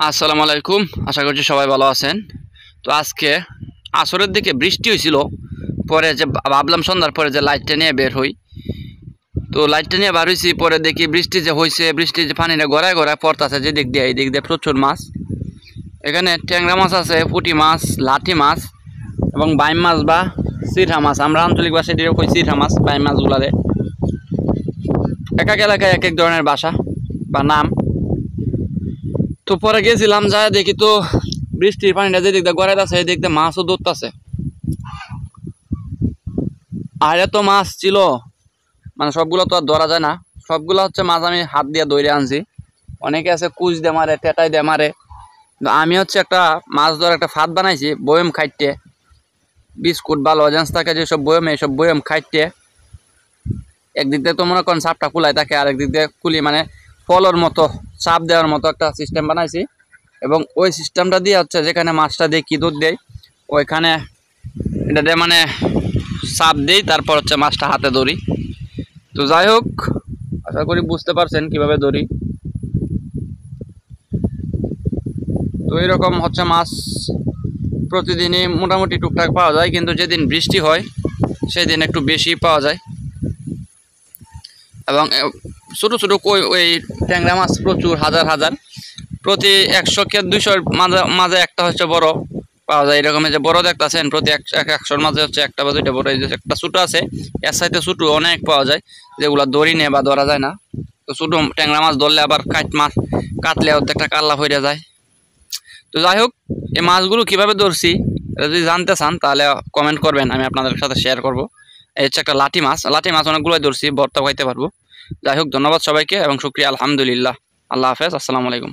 আসসালামু আলাইকুম। আশা করছি সবাই ভালো আছেন। তো আজকে আসরের দিকে বৃষ্টি হয়েছিল, পরে যে ভাবলাম সন্ধ্যার পরে যে লাইটটা নিয়ে বের হই। তো লাইটটা নিয়ে বার হয়েছি, পরে দেখি বৃষ্টি যে হয়েছে, বৃষ্টির যে পানিটা গড়ায় গড়ায় পড়তেছে যে দিক দিয়ে, এই দিক দিয়ে প্রচুর মাছ। এখানে ট্যাংরা মাছ আছে, পুঁটি মাছ, লাঠি মাছ এবং বাইম মাছ বা চিরহা মাছ। আমরা আঞ্চলিক ভাষায় দিয়ে কই চিরহা মাছ। বাইম মাছগুলারে এক এক এলাকায় এক এক ধরনের ভাষা বা নাম। তো পরে গেছিলাম, যায় দেখি তো বৃষ্টির পানিটা যে দিক দিয়ে গড়াইতেছে এই দিক দিয়ে মাছও ধরতেছে। আর এত মাছ ছিল, মানে সবগুলো তো আর ধরা যায় না। সবগুলো হচ্ছে মাছ আমি হাত দিয়ে ধরে আনছি। অনেকে আছে কুচ দিয়ে মারে, টেটাই দিয়ে মারে, কিন্তু আমি হচ্ছে একটা মাছ ধরার একটা ফাঁদ বানাইছি বয়ম খাইতে। বিস্কুট বা লজেন্স থাকে যেসব বয়মে, এইসব বয়ম খাইতে একদিক দিয়ে তো মনে করেন চাপটা কুলাই থাকে, আর একদিক দিয়ে কুলি মানে ফলর মতো চাপ দেওয়ার মতো একটা সিস্টেম বানাইছি। এবং ওই সিস্টেমটা দিয়ে হচ্ছে যেখানে মাছটা দিয়ে কি দুধ দেয় ওইখানে এটা দিয়ে মানে চাপ দিই, তারপর হচ্ছে মাছটা হাতে ধরি। তো যাই হোক, আশা করি বুঝতে পারছেন কিভাবে ধরি। তো এরকম হচ্ছে মাছ প্রতিদিনই মোটামুটি টুকটাক পাওয়া যায়, কিন্তু যেদিন বৃষ্টি হয় সেই দিন একটু বেশি পাওয়া যায়। এবং ছোটো ছোটো কই ওই ট্যাংরা মাছ প্রচুর, হাজার হাজার, প্রতি 100 কে 200 মাঝে মাঝে একটা হচ্ছে বড় পাওয়া যায়। এরকম যে বড় দেখতেছেন, প্রতি 100-র মাঝে হচ্ছে একটা বা দুইটা বড়। এই যে একটা ছোটো আছে, এর সাইতে ছোটো অনেক পাওয়া যায়, যেগুলো দড়ি নেই বা ধরা যায় না। তো ছোটো ট্যাংরা মাছ ধরলে আবার কাটলে অর্ধেকটা কাল্লা হয়ে যায়। তো যাই হোক, এই মাছগুলো কীভাবে ধরছি যদি জানতে চান তাহলে কমেন্ট করবেন, আমি আপনাদের সাথে শেয়ার করব। এই হচ্ছে একটা লাঠি মাছ। লাঠি মাছ অনেকগুলোই ধরছি, ভর্তা খাইতে পারবো। যাই হোক, ধন্যবাদ সবাইকে এবং শুকরিয়া, আলহামদুলিল্লাহ। আল্লাহ হাফেজ, আসসালামু আলাইকুম।